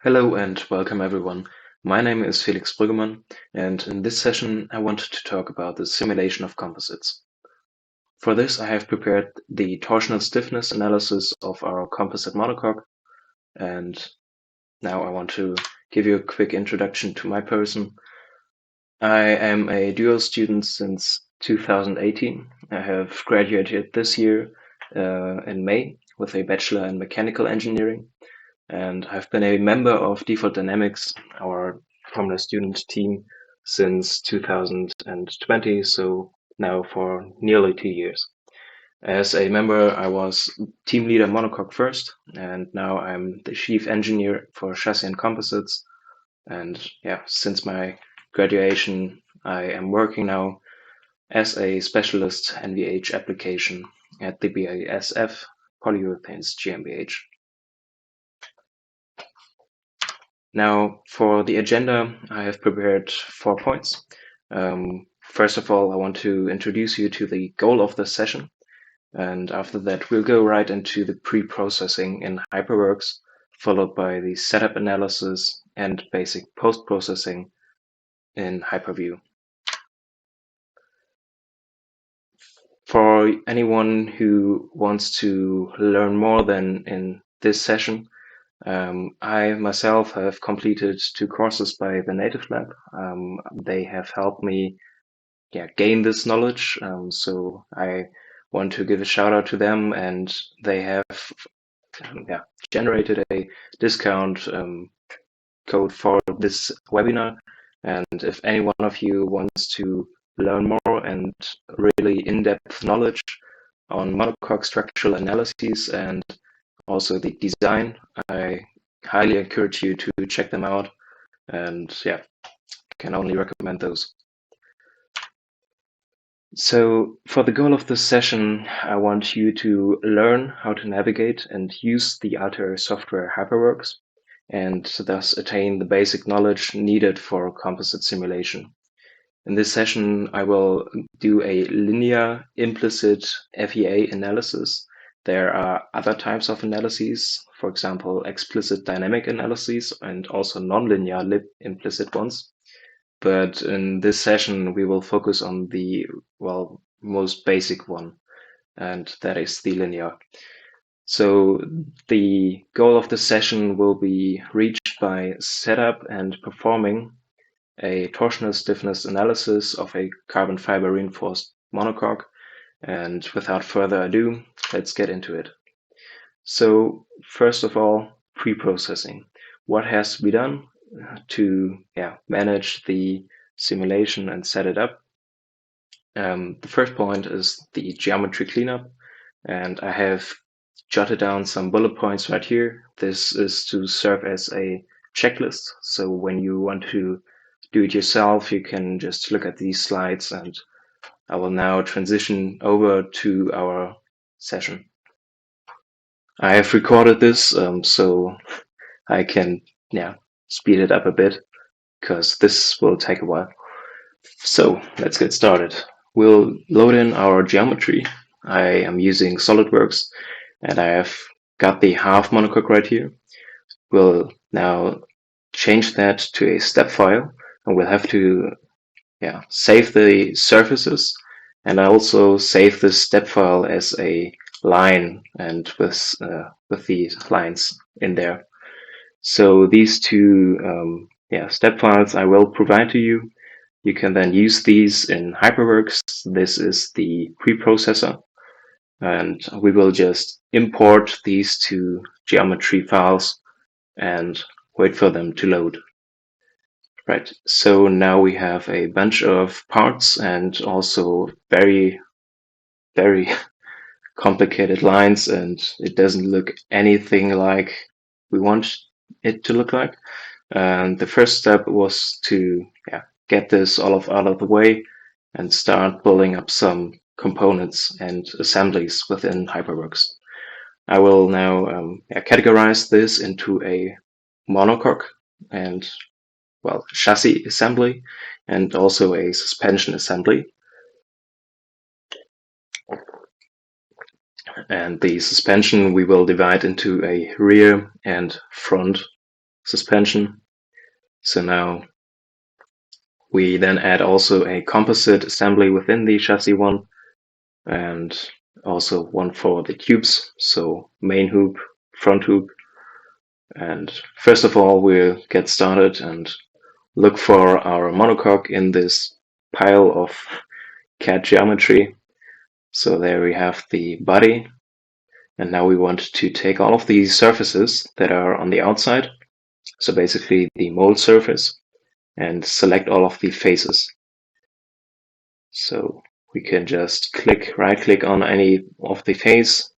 Hello and welcome everyone. My name is Felix Brueggemann, and in this session I wanted to talk about the simulation of composites. For this I have prepared the torsional stiffness analysis of our composite monocoque, and now I want to give you a quick introduction to my person. I am a dual student since 2018. I have graduated this year in May with a bachelor in mechanical engineering. And I've been a member of Default Dynamics, our Formula Student team, since 2020, so now for nearly 2 years. As a member, I was team leader monocoque first, and now I'm the chief engineer for chassis and composites. And yeah, since my graduation, I am working now as a specialist NVH application at the BASF Polyurethanes GmbH. Now, for the agenda, I have prepared 4 points. First of all, I want to introduce you to the goal of the session. And after that, we'll go right into the pre-processing in HyperWorks, followed by the setup analysis and basic post-processing in Hyperview. For anyone who wants to learn more than in this session, I myself have completed 2 courses by the Native Lab. They have helped me gain this knowledge. So I want to give a shout out to them, and they have generated a discount code for this webinar. And if any one of you wants to learn more and really in-depth knowledge on monocoque structural analyses and also the design, I highly encourage you to check them out, and can only recommend those. So for the goal of this session, I want you to learn how to navigate and use the Altair software HyperWorks, and thus attain the basic knowledge needed for composite simulation. In this session, I will do a linear implicit FEA analysis. There are other types of analyses, for example, explicit dynamic analyses and also nonlinear implicit ones. But in this session, we will focus on the, most basic one, and that is the linear. So the goal of the session will be reached by setup and performing a torsional stiffness analysis of a carbon fiber reinforced monocoque. And without further ado, let's get into it. So first of all, pre-processing. What has to be done to manage the simulation and set it up? The first point is the geometry cleanup, and I have jotted down some bullet points right here. This is to serve as a checklist. So when you want to do it yourself, you can just look at these slides, and I will now transition over to our session. I have recorded this, so I can speed it up a bit, because this will take a while. So let's get started. We'll load in our geometry. I am using SolidWorks, and I have got the half monocoque right here. We'll now change that to a step file, and we'll have to save the surfaces, and I also save this step file as a line and with these lines in there. So these two step files I will provide to you. You can then use these in HyperWorks. This is the preprocessor, and we will just import these two geometry files and wait for them to load. Right, so now we have a bunch of parts and also very, very complicated lines, and it doesn't look anything like we want it to look like. And the first step was to get this all out of the way and start building up some components and assemblies within HyperWorks. I will now categorize this into a monocoque and chassis assembly and also a suspension assembly. And the suspension we will divide into a rear and front suspension. So now we then add also a composite assembly within the chassis one, and also one for the tubes. So main hoop, front hoop. And first of all, we'll get started and look for our monocoque in this pile of CAD geometry. So there we have the body. And now we want to take all of these surfaces that are on the outside, so basically the mold surface, and select all of the faces. So we can just right click on any of the face,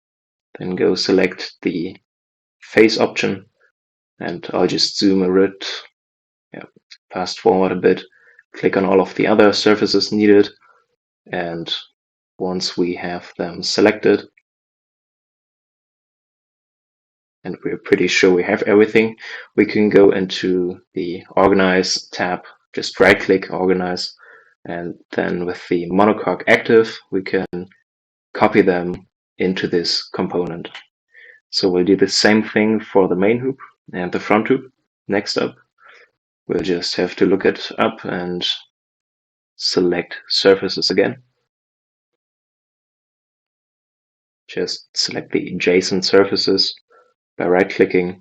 then go select the face option, and I'll just zoom a bit, fast forward a bit, click on all of the other surfaces needed, and once we have them selected, and we're pretty sure we have everything, we can go into the Organize tab, just right click Organize, and then with the monocoque active, we can copy them into this component. So we'll do the same thing for the main hoop and the front hoop. Next up, we'll just have to look it up and select surfaces again. Just select the adjacent surfaces by right-clicking,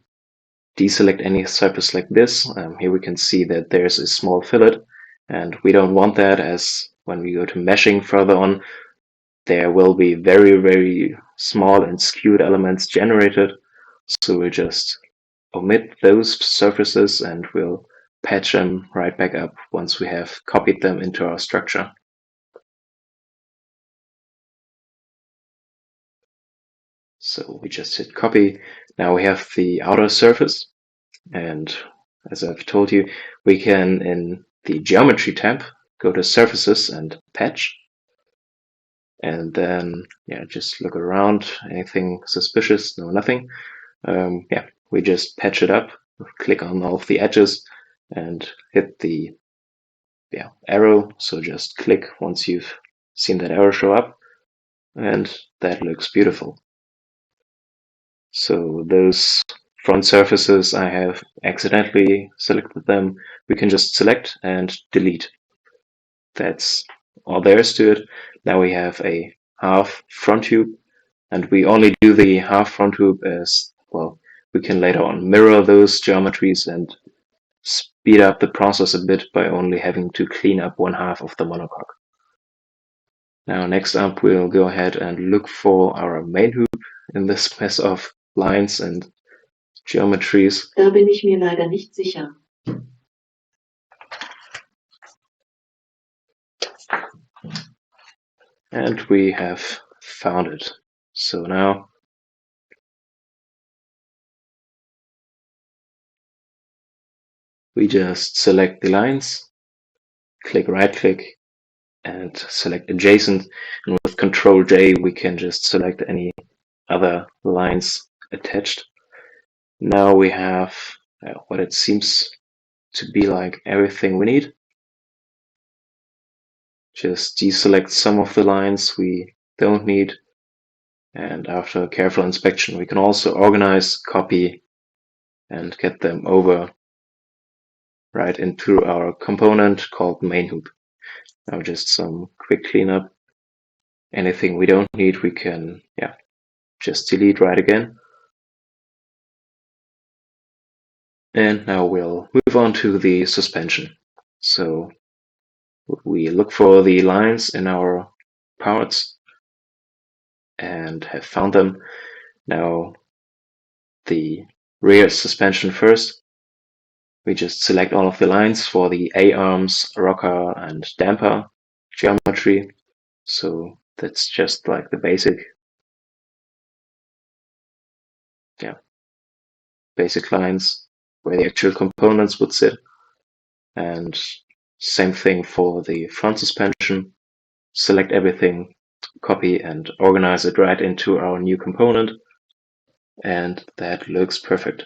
deselect any surface like this. Here we can see that there's a small fillet, and we don't want that, as when we go to meshing further on, there will be very, very small and skewed elements generated. So we'll just omit those surfaces and we'll patch them right back up once we have copied them into our structure. So we just hit copy. Now we have the outer surface, and as I've told you, we can, in the geometry tab, go to surfaces and patch, and then just look around. Anything suspicious? No, nothing. We just patch it up, click on all of the edges and hit the arrow. So just click once you've seen that arrow show up, and that looks beautiful. So those front surfaces, I have accidentally selected them. We can just select and delete. That's all there is to it. Now we have a half front tube, and we only do the half front tube as well. We can later on mirror those geometries and speed up the process a bit by only having to clean up one half of the monocoque. Now next up, we'll go ahead and look for our main hoop in this mess of lines and geometries. Da bin ich mir leider nicht sicher. And we have found it. So now we just select the lines, click right click, and select adjacent. And with Control J, we can just select any other lines attached. Now we have what it seems to be like everything we need. Just deselect some of the lines we don't need. And after careful inspection, we can also organize, copy, and get them over right into our component called main hoop. Now just some quick cleanup. Anything we don't need, we can just delete right again. And now we'll move on to the suspension. So we look for the lines in our parts and have found them. Now the rear suspension first. We just select all of the lines for the A-arms, rocker, and damper geometry. So that's just like the basic lines where the actual components would sit. And same thing for the front suspension. Select everything, copy and organize it right into our new component. And that looks perfect.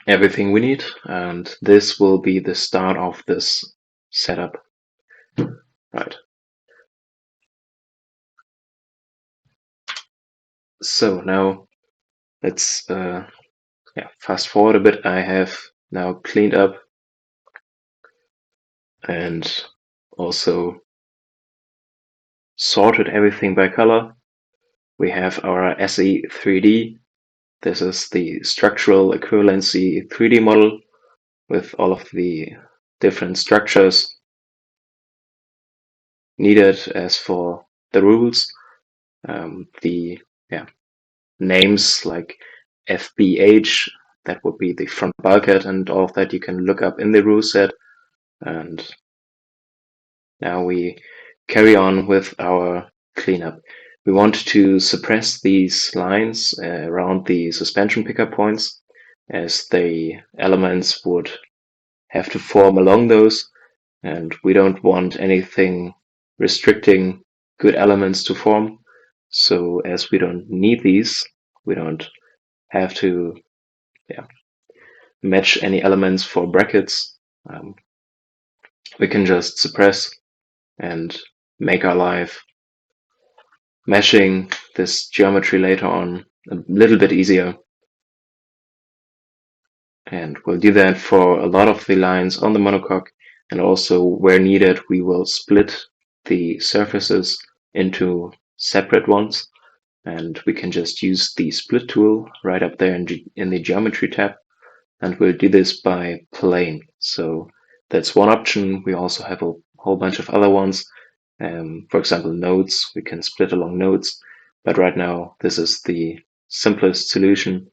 Everything we need, and this will be the start of this setup. Right. So now let's fast forward a bit. I have now cleaned up and also sorted everything by color. We have our SE 3D. This is the structural equivalency 3D model with all of the different structures needed as for the rules. The names like FBH, that would be the front bulkhead, and all of that you can look up in the rule set. And now we carry on with our cleanup. We want to suppress these lines around the suspension pickup points, as the elements would have to form along those, and we don't want anything restricting good elements to form. So as we don't need these, we don't have to match any elements for brackets. We can just suppress and make our life meshing this geometry later on a little bit easier. And we'll do that for a lot of the lines on the monocoque, and also where needed we will split the surfaces into separate ones, and we can just use the split tool right up there in the geometry tab, and we'll do this by plane. So that's one option. We also have a whole bunch of other ones. For example, nodes, we can split along nodes, but right now this is the simplest solution.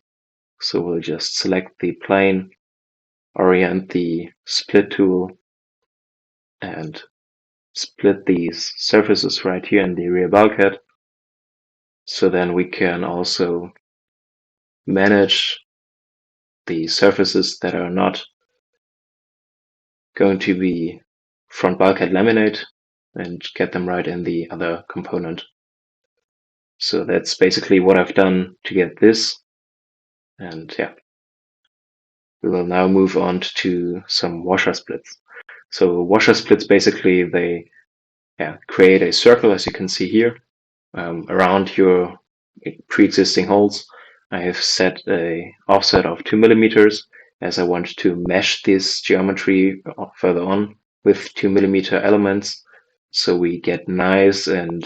So we'll just select the plane, orient the split tool, and split these surfaces right here in the rear bulkhead. So then we can also manage the surfaces that are not going to be front bulkhead laminate and get them right in the other component. So that's basically what I've done to get this. And we will now move on to some washer splits. So washer splits, basically they create a circle, as you can see here, around your pre-existing holes. I have set a offset of 2 millimeters, as I want to mesh this geometry further on with 2 millimeter elements, so we get nice and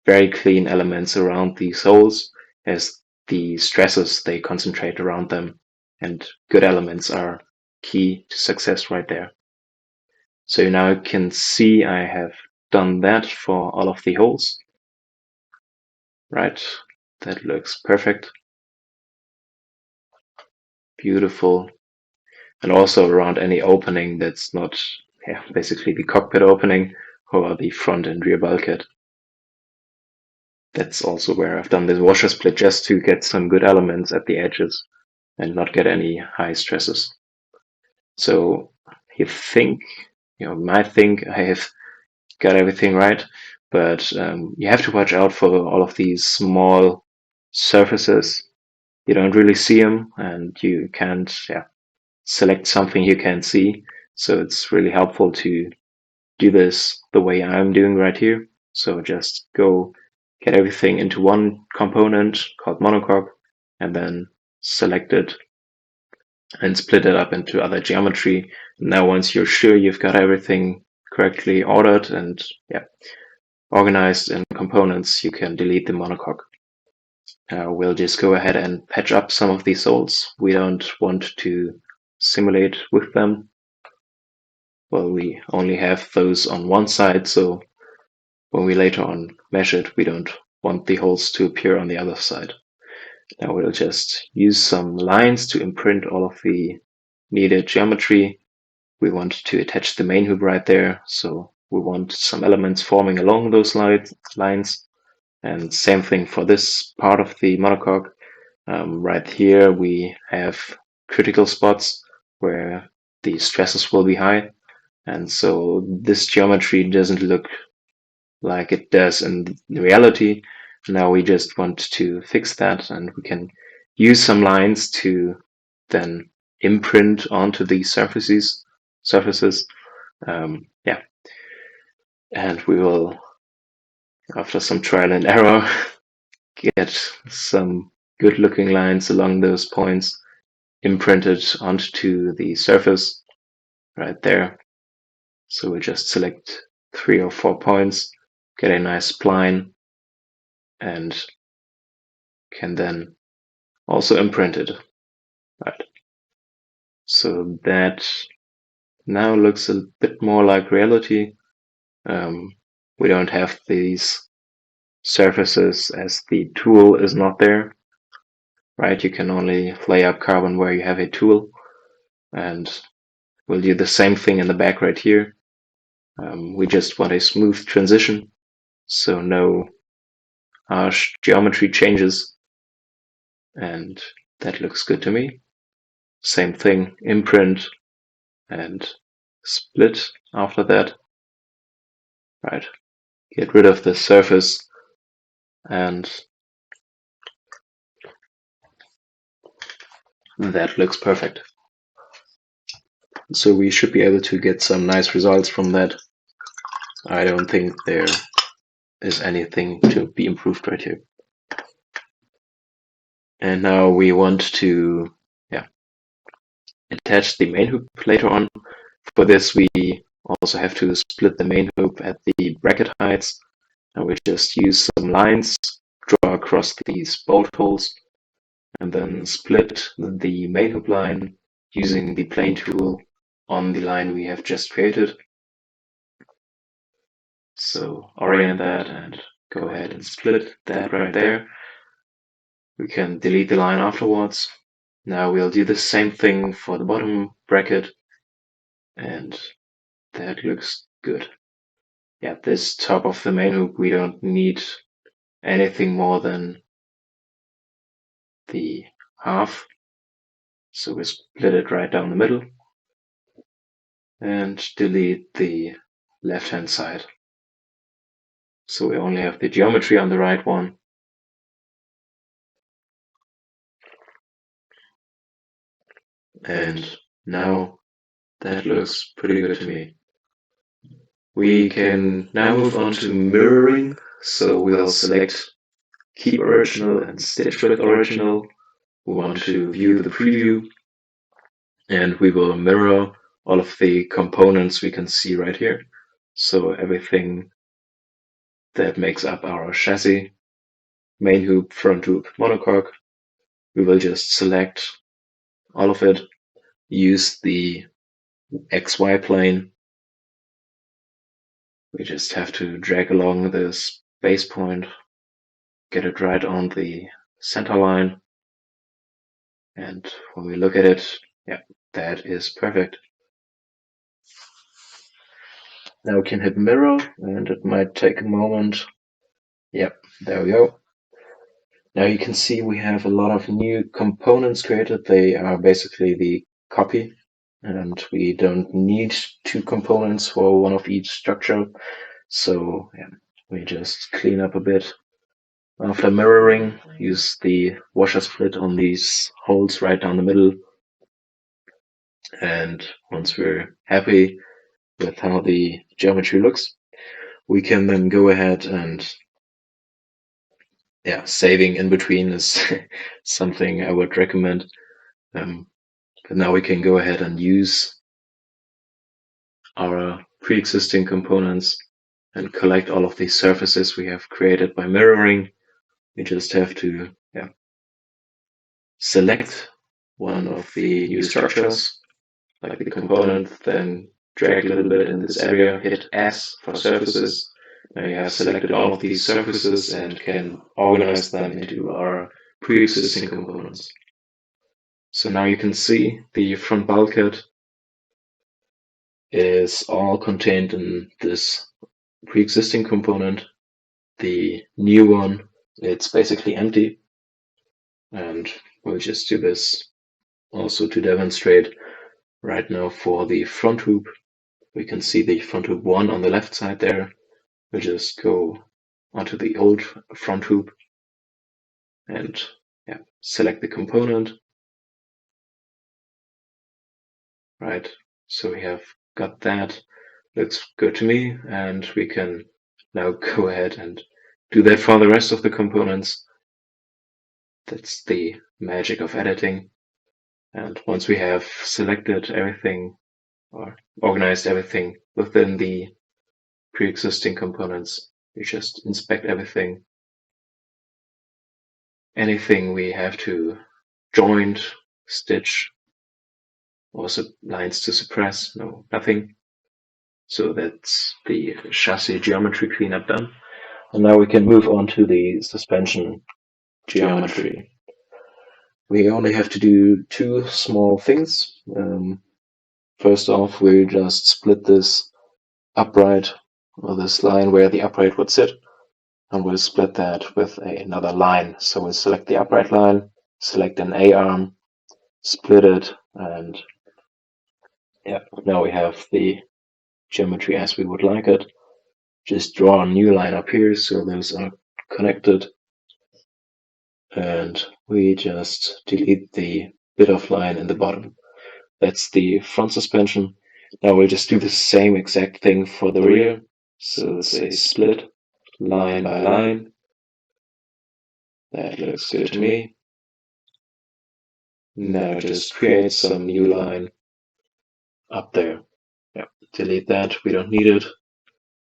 very clean elements around these holes, as the stresses they concentrate around them, and good elements are key to success right there. So now you can see I have done that for all of the holes. Right, that looks perfect. Beautiful. And also around any opening that's not basically the cockpit opening or the front and rear bulkhead. That's also where I've done this washer split, just to get some good elements at the edges and not get any high stresses. So you might think I have got everything right, but you have to watch out for all of these small surfaces. You don't really see them, and you can't select something you can't see. So it's really helpful to do this the way I'm doing right here. So just go get everything into one component called monocoque, and then select it and split it up into other geometry. Now, once you're sure you've got everything correctly ordered and organized in components, you can delete the monocoque. We'll just go ahead and patch up some of these holes. We don't want to simulate with them. Well, we only have those on one side, so when we later on mesh it, we don't want the holes to appear on the other side. Now we'll just use some lines to imprint all of the needed geometry. We want to attach the main hoop right there, so we want some elements forming along those lines. And same thing for this part of the monocoque. Right here we have critical spots where the stresses will be high, and so this geometry doesn't look like it does in reality. Now we just want to fix that, and we can use some lines to then imprint onto these surfaces. And we will, after some trial and error, get some good looking lines along those points imprinted onto the surface right there. So we just select 3 or 4 points, get a nice spline, and can then also imprint it. Right. So that now looks a bit more like reality. We don't have these surfaces as the tool is not there, right? You can only lay up carbon where you have a tool, and we'll do the same thing in the back right here. We just want a smooth transition, so no harsh geometry changes, and that looks good to me. Same thing, imprint and split after that. Right, get rid of the surface, and that looks perfect. So we should be able to get some nice results from that. I don't think there is anything to be improved right here. And now we want to attach the main hoop later on. For this, we also have to split the main hoop at the bracket heights, and we just use some lines, draw across these bolt holes, and then split the main hoop line using the plane tool on the line we have just created. So orient that and go ahead and split that right there. We can delete the line afterwards. Now we'll do the same thing for the bottom bracket, and that looks good. Yeah, this top of the main hoop, we don't need anything more than the half. So we split it right down the middle and delete the left-hand side. So we only have the geometry on the right one. And now that looks pretty good to me. We can now move on to mirroring. So we'll select Keep Original and Stitch with Original. We want to view the preview, and we will mirror all of the components we can see right here. So everything that makes up our chassis, main hoop, front hoop, monocoque, we will just select all of it, use the XY plane. We just have to drag along this base point, get it right on the center line, and when we look at it, yeah, that is perfect. Now we can hit mirror, and it might take a moment. Yep, there we go. Now you can see we have a lot of new components created. They are basically the copy, and we don't need 2 components for one of each structure. So yeah, we just clean up a bit. After mirroring, use the washer split on these holes right down the middle. And once we're happy with how the geometry looks, we can then go ahead and saving in between is something I would recommend. But now we can go ahead and use our pre-existing components and collect all of these surfaces we have created by mirroring. We just have to select one of the new structures, like the component, then drag a little bit in this area, hit S for surfaces. Now you have selected all of these surfaces and can organize them into our pre-existing components. So now you can see the front bulkhead is all contained in this pre-existing component. The new one, it's basically empty. And we'll just do this also to demonstrate. Right now for the front hoop, we can see the front hoop 1 on the left side there. We'll just go onto the old front hoop and select the component. Right, so we have got that. Looks good to me, and we can now go ahead and do that for the rest of the components. That's the magic of editing. And once we have selected everything or organized everything within the pre-existing components, we just inspect everything. Anything we have to joint, stitch, or lines to suppress, no, nothing. So that's the chassis geometry cleanup done. And now we can move on to the suspension geometry. We only have to do two small things. First off, we'll just split this upright, or this line where the upright would sit, and we'll split that with another line. So we'll select the upright line, select an A-arm, split it, and yeah, now we have the geometry as we would like it. Just draw a new line up here so those are connected, and we just delete the bit of line in the bottom. That's the front suspension. Now we'll just do the same exact thing for the rear. So it's a split line by line. That looks good to me. Now just create some new line up there. Yeah, delete that, we don't need it.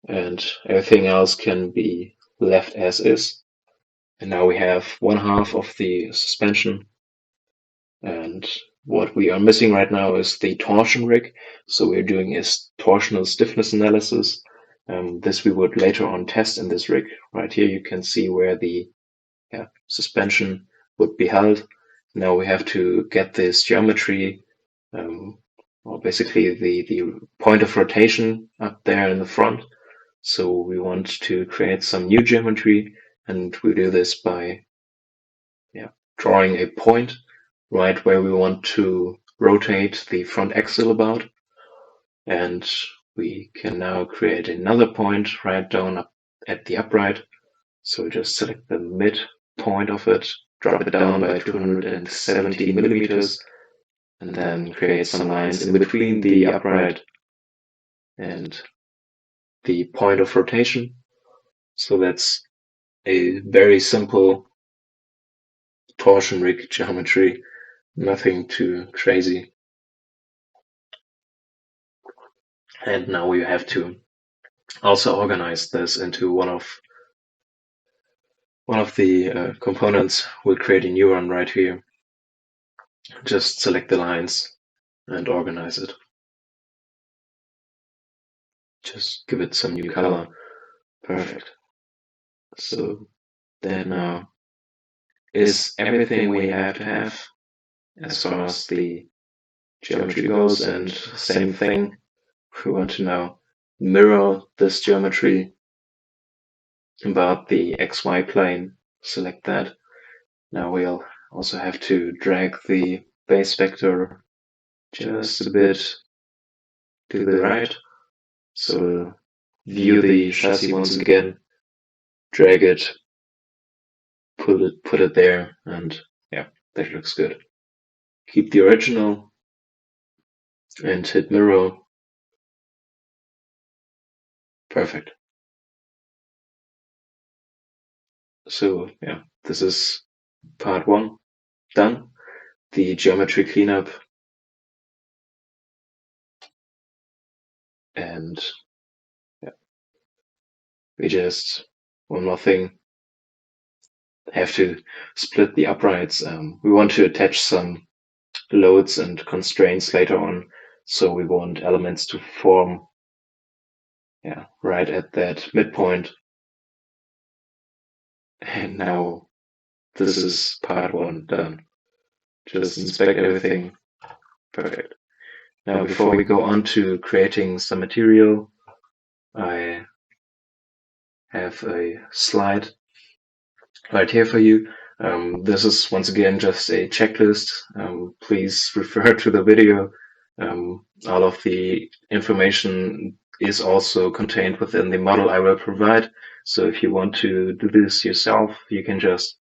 And everything else can be left as is. And now we have one half of the suspension. And what we are missing right now is the torsion rig. So we're doing a torsional stiffness analysis. This we would later on test in this rig. Right here you can see where the suspension would be held. Now we have to get this geometry, or basically the point of rotation up there in the front. So we want to create some new geometry, and we do this by drawing a point right where we want to rotate the front axle about. And we can now create another point right down up at the upright. So just select the midpoint of it, drop it down by 270 millimeters, and then create some lines in between the upright and the point of rotation. So that's a very simple torsion rig geometry, nothing too crazy. And now we have to also organize this into one of the components. We'll create a new one right here. Just select the lines and organize it. Just give it some new color. Perfect. So that now is everything we have to have as far as the geometry goes. And same thing, we want to now mirror this geometry about the XY plane. Select that. Now we'll also have to drag the base vector just a bit to the right. So we'll view the chassis once again, drag it, put it there, and yeah, that looks good. Keep the original and hit mirror. Perfect. So yeah, this is part one done. The geometry cleanup. And yeah, we just, one more thing, have to split the uprights. We want to attach some loads and constraints later on, so we want elements to form right at that midpoint. And now this is part one done. Just inspect everything. Perfect. Now before we go on to creating some material, I have a slide right here for you. This is once again just a checklist. Please refer to the video. All of the information is also contained within the model I will provide. So if you want to do this yourself, you can just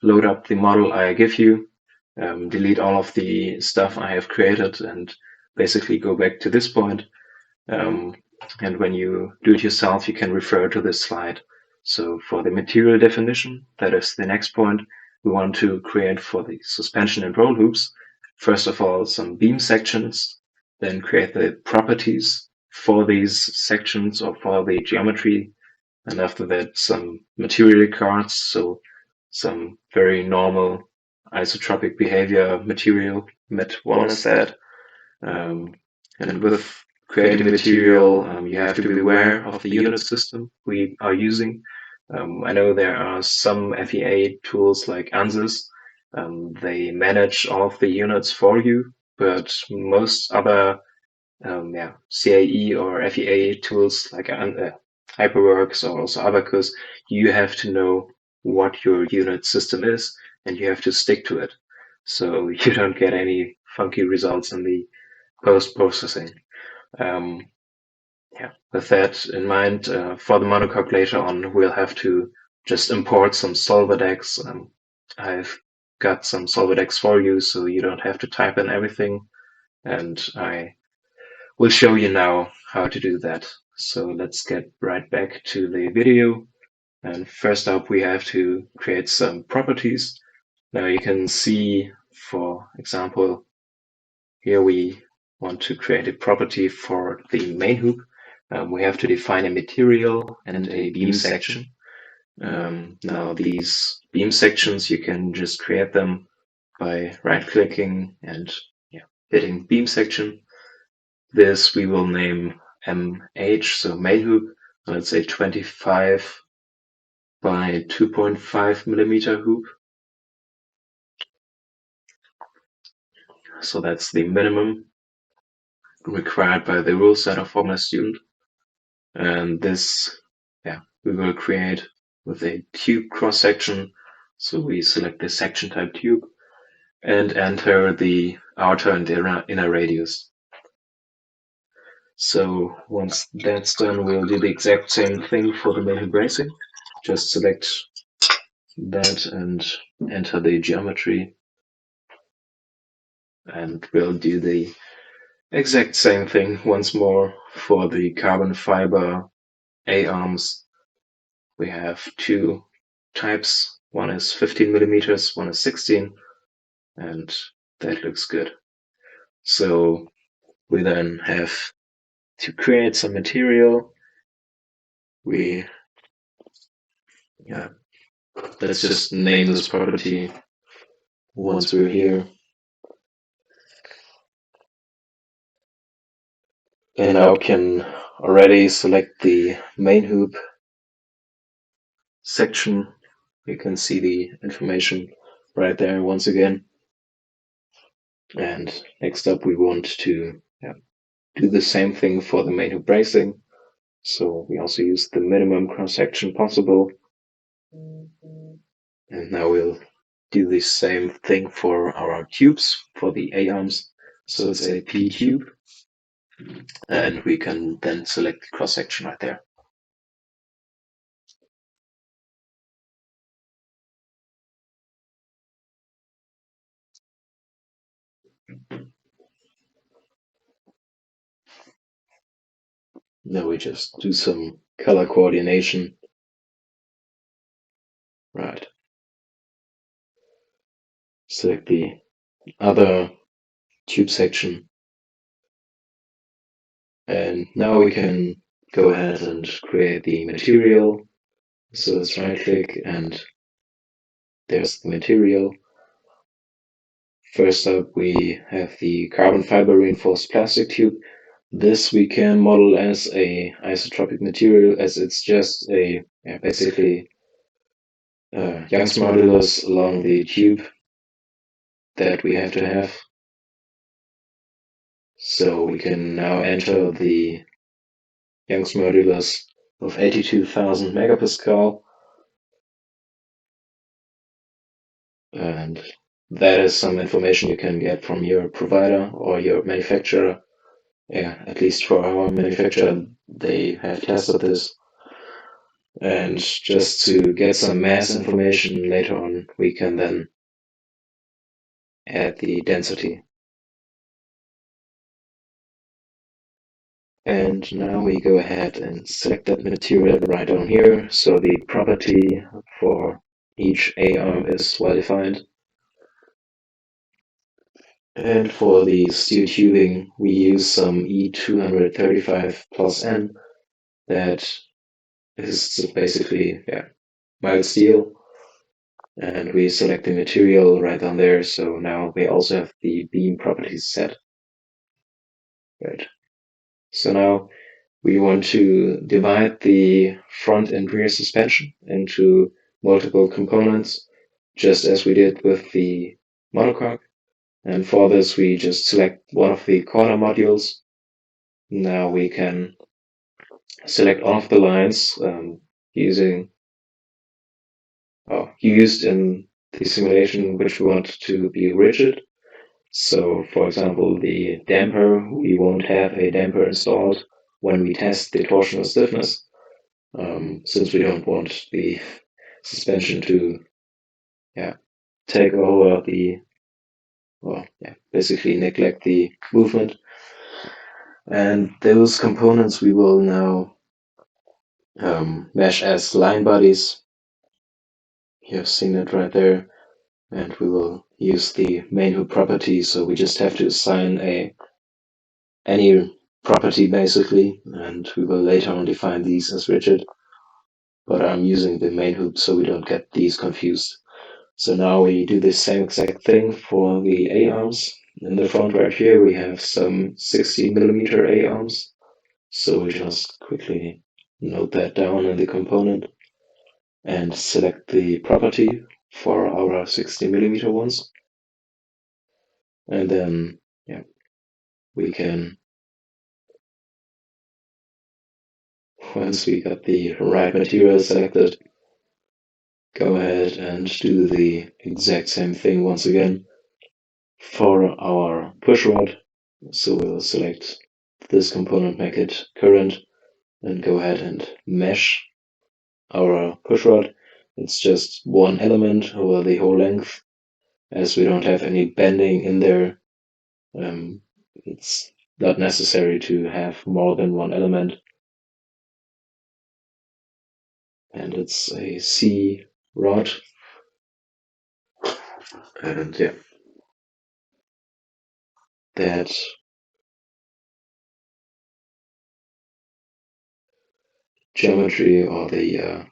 load up the model I give you, delete all of the stuff I have created, and basically go back to this point. And when you do it yourself, you can refer to this slide. So for the material definition, that is the next point, we want to create for the suspension and roll hoops, first of all, some beam sections, then create the properties for these sections or for the geometry, and after that, some material cards, so some very normal isotropic behavior material, Met1 is that. And with creating material, you have to be aware of the unit system we are using. I know there are some FEA tools like ANSYS. They manage all of the units for you, but most other CAE or FEA tools like HyperWorks or also Abacus, you have to know what your unit system is and you have to stick to it. So you don't get any funky results in the post-processing. With that in mind, for the monocoque later on, we'll have to just import some solver decks. I've got some solver decks for you, so you don't have to type in everything. And I will show you now how to do that. So let's get right back to the video. And first up, we have to create some properties. Now you can see, for example, here we want to create a property for the main hoop. We have to define a material and a beam section. Now these beam sections, you can just create them by right-clicking and hitting beam section. This we will name MH, so main hoop. Let's say 25 by 2.5 millimeter hoop. So that's the minimum required by the rule set of Formula-Student. And this, we will create with a tube cross-section. So we select the section type tube and enter the outer and inner radius. So once that's done, we'll do the exact same thing for the main bracing. Just select that and enter the geometry. And we'll do the exact same thing once more for the carbon fiber A-arms. We have two types. One is 15 millimeters, one is 16, and that looks good. So we then have to create some material. Let's just name this property once we're here. And now we can already select the main hoop section. You can see the information right there once again. And next up, we want to do the same thing for the main hoop bracing. So we also use the minimum cross-section possible. And now we'll do the same thing for our tubes, for the A-arms. So it's a P tube. And we can then select the cross-section right there. Now we just do some color coordination. Right. Select the other tube section. And now we can go ahead and create the material. So let's right click and there's the material. First up, we have the carbon fiber reinforced plastic tube. This we can model as a isotropic material, as it's just a basically Young's modulus along the tube that we have to have. So we can now enter the Young's modulus of 82,000 megapascal. And that is some information you can get from your provider or your manufacturer. At least for our manufacturer, they have tested this. And just to get some mass information later on, we can then add the density. And now we go ahead and select that material right down here. So the property for each A-arm is well defined. And for the steel tubing, we use some E235 plus N that is basically mild steel. And we select the material right down there, so now we also have the beam properties set. Right. So now we want to divide the front and rear suspension into multiple components, just as we did with the monocoque. And for this, we just select one of the corner modules. Now we can select all of the lines used in the simulation which we want to be rigid. So, for example, the damper, we won't have a damper installed when we test the torsional stiffness, since we don't want the suspension to take over basically neglect the movement. And those components we will now mesh as line bodies. You have seen it right there. And we will use the main hoop property, so we just have to assign any property basically, and we will later on define these as rigid. But I'm using the main hoop so we don't get these confused. So now we do the same exact thing for the A-arms. In the front right here we have some 60mm A-arms. So we just quickly note that down in the component and select the property for our 60mm ones. And then we can, once we got the right material selected, go ahead and do the exact same thing once again for our push rod. So we'll select this component, make it current, and go ahead and mesh our push rod. It's just one element over the whole length, as we don't have any bending in there. It's not necessary to have more than one element. And it's a C rod. And that geometry or the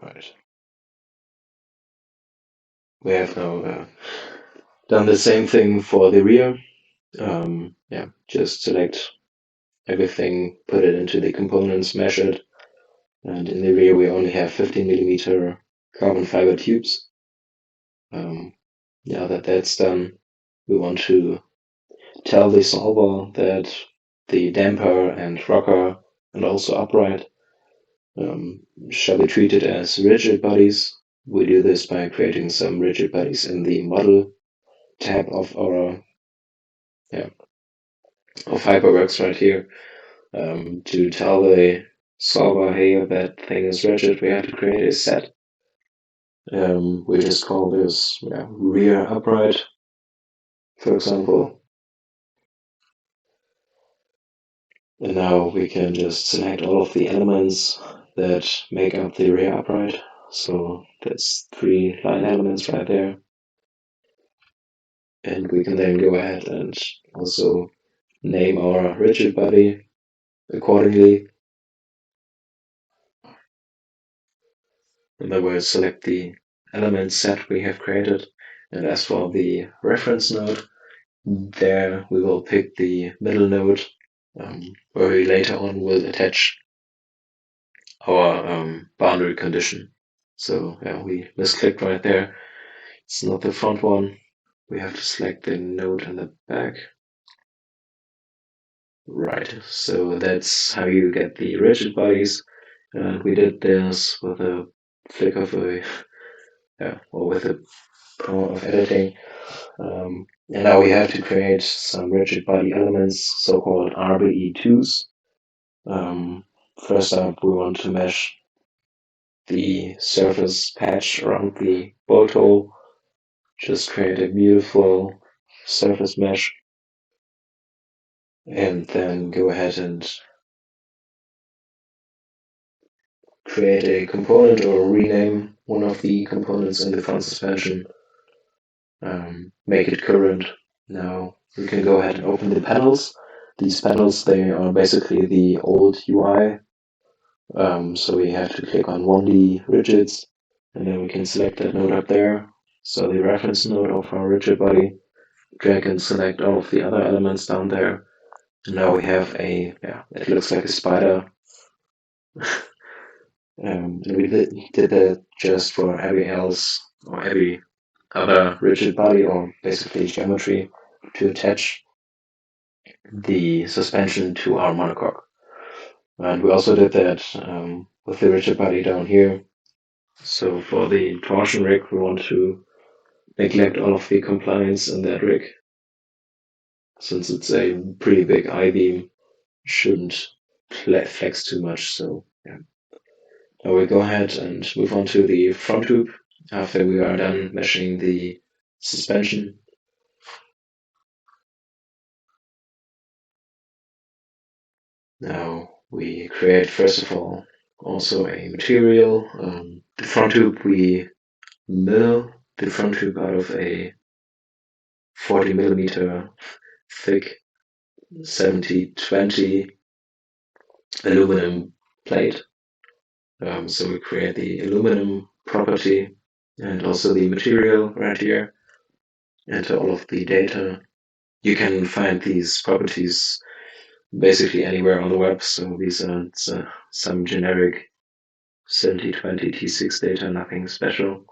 right. We have now done the same thing for the rear. Just select everything, put it into the components, mesh it, and in the rear we only have 15mm carbon fiber tubes. Now that that's done, we want to tell the solver that the damper and rocker and also upright shall be treated as rigid bodies. We do this by creating some rigid bodies in the Modal tab of our HyperWorks right here. To tell the solver, hey, that thing is rigid, we have to create a set. We just call this rear upright, for example. And now we can just select all of the elements that make up the rear upright. So that's 3 line elements right there. And we can then go ahead and also name our rigid body accordingly. And then we'll select the element set we have created. And as for the reference node, there we will pick the middle node, where we later on will attach our boundary condition. So we misclicked right there. It's not the front one. We have to select the node in the back. Right, so that's how you get the rigid bodies. And we did this with a flick of a, or with the power of editing. And now we have to create some rigid body elements, so-called RBE2s. First up, we want to mesh the surface patch around the bolt hole. Just create a beautiful surface mesh. and then go ahead and create a component or rename one of the components in the front suspension, make it current. Now we can go ahead and open the panels. These panels, they are basically the old UI. So we have to click on 1D rigids, and then we can select that node up there. So the reference node of our rigid body, drag and select all of the other elements down there. And now we have it looks like a spider. And we did that just for every else or every other rigid body or basically geometry to attach the suspension to our monocoque. And we also did that with the rigid body down here. So for the torsion rig, we want to neglect all of the compliance in that rig. Since it's a pretty big I-beam, shouldn't flex too much. So yeah. Now we'll go ahead and move on to the front tube after we are done meshing the suspension. Now we create, first of all, also a material. The front tube, we mill the front tube out of a 40 millimeter thick 70-20 aluminum plate. So we create the aluminum property and also the material right here, enter all of the data. You can find these properties basically anywhere on the web. So these are some generic 70-20 T6 data, nothing special.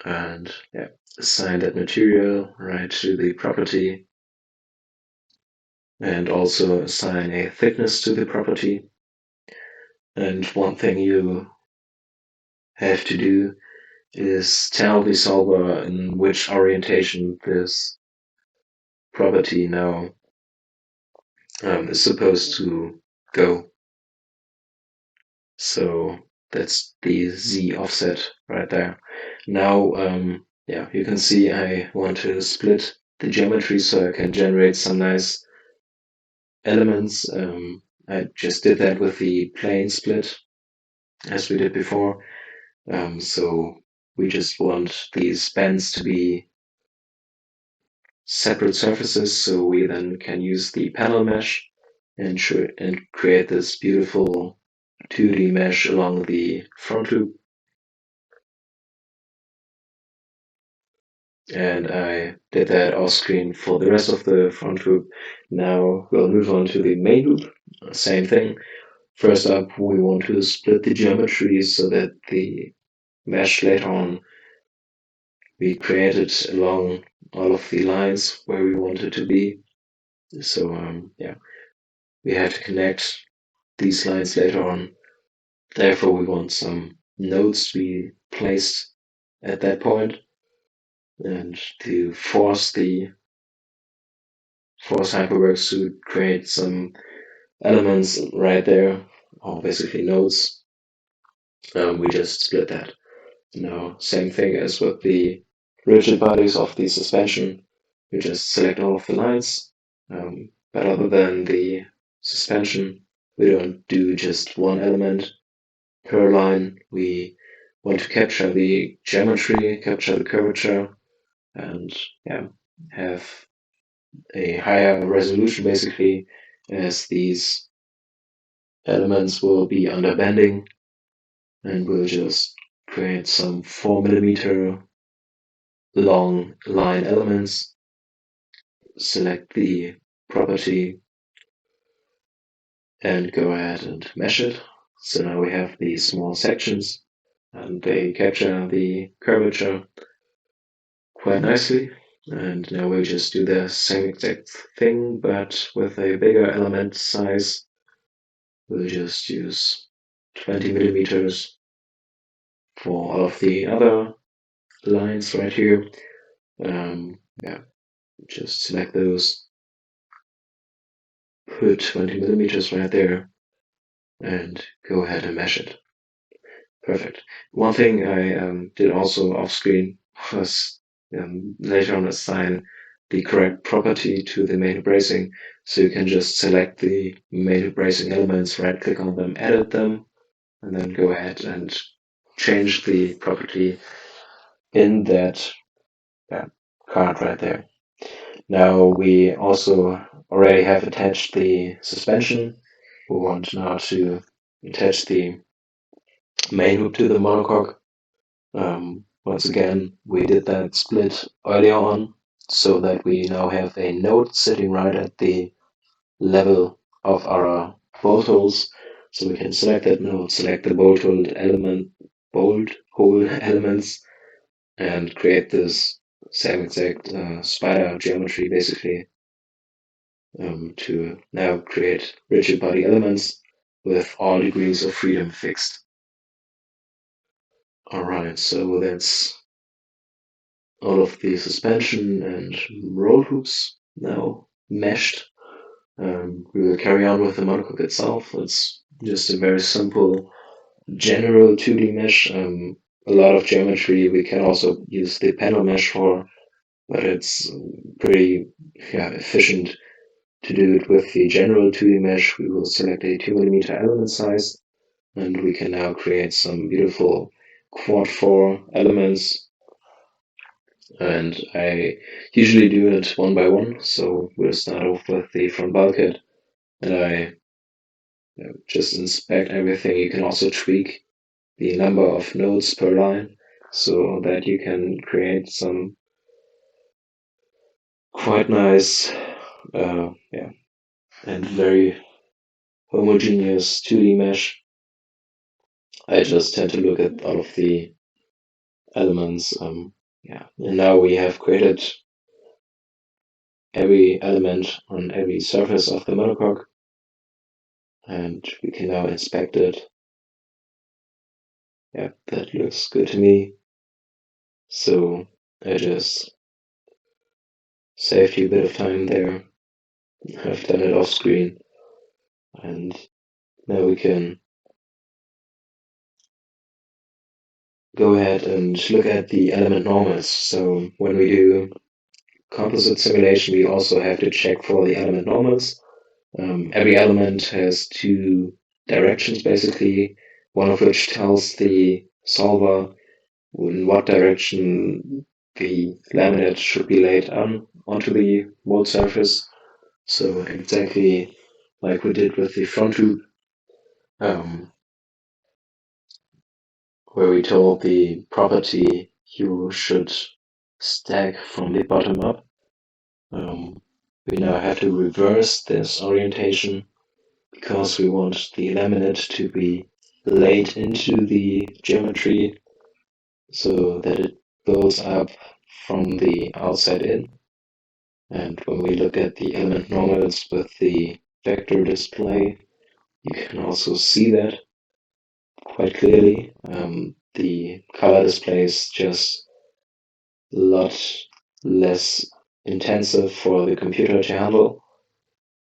And yeah, assign that material right to the property and also assign a thickness to the property. And one thing you have to do is tell the solver in which orientation this property now is supposed to go. So that's the Z offset right there. Now, you can see I want to split the geometry so I can generate some nice elements. I just did that with the plane split as we did before. So we just want these bends to be separate surfaces, so we then can use the panel mesh and create this beautiful 2D mesh along the front tube. And I did that off screen for the rest of the front tube. Now we'll move on to the main loop. Same thing. First up, we want to split the geometry so that the mesh later on we create it along all of the lines where we want it to be. So we have to connect these lines later on. Therefore, we want some nodes to be placed at that point and to force Hyperworks to create some elements right there, or basically nodes. We just split that. Now, same thing as with the rigid bodies of the suspension. We just select all of the lines, but other than the suspension, we don't do just one element per line. We want to capture the geometry, capture the curvature, and have a higher resolution basically, as these elements will be under bending, and we'll just create some 4 millimeter long line elements. Select the property and go ahead and mesh it. So now we have these small sections and they capture the curvature quite nicely. And now we'll just do the same exact thing, but with a bigger element size. We'll just use 20 millimeters for all of the other lines right here. Just select those, put 20 millimeters right there, and go ahead and mesh it. Perfect. One thing I did also off screen was later on assign the correct property to the main bracing. So you can just select the main bracing elements, right click on them, edit them, and then go ahead and change the property in that card right there. Now we also already have attached the suspension. We want now to attach the main hoop to the monocoque. Once again, we did that split earlier on so that we now have a node sitting right at the level of our bolt holes. So we can select that node, select the bolt hole elements, and create this same exact spider geometry basically to now create rigid body elements with all degrees of freedom fixed. Alright, so that's all of the suspension and roll hoops now meshed. We will carry on with the monocoque itself. It's just a very simple general 2D mesh. A lot of geometry we can also use the panel mesh for, but it's pretty efficient to do it with the general 2D mesh. We will select a 2mm element size, and we can now create some beautiful quad 4 elements. And I usually do it one by one, so we'll start off with the front bulkhead, and I just inspect everything. You can also tweak the number of nodes per line so that you can create some quite nice and very homogeneous 2D mesh. I just tend to look at all of the elements. And now we have created every element on every surface of the monocoque, and we can now inspect it. Yeah, that looks good to me. So I just saved you a bit of time there. I've done it off screen, and now we can go ahead and look at the element normals. So when we do composite simulation, we also have to check for the element normals. Every element has two directions basically, one of which tells the solver in what direction the laminate should be laid onto the mold surface. So exactly like we did with the front tube, where we told the property you should stack from the bottom up. We now have to reverse this orientation because we want the laminate to be laid into the geometry so that it builds up from the outside in. And when we look at the element normals with the vector display, you can also see that quite clearly. The color display is just a lot less intensive for the computer to handle.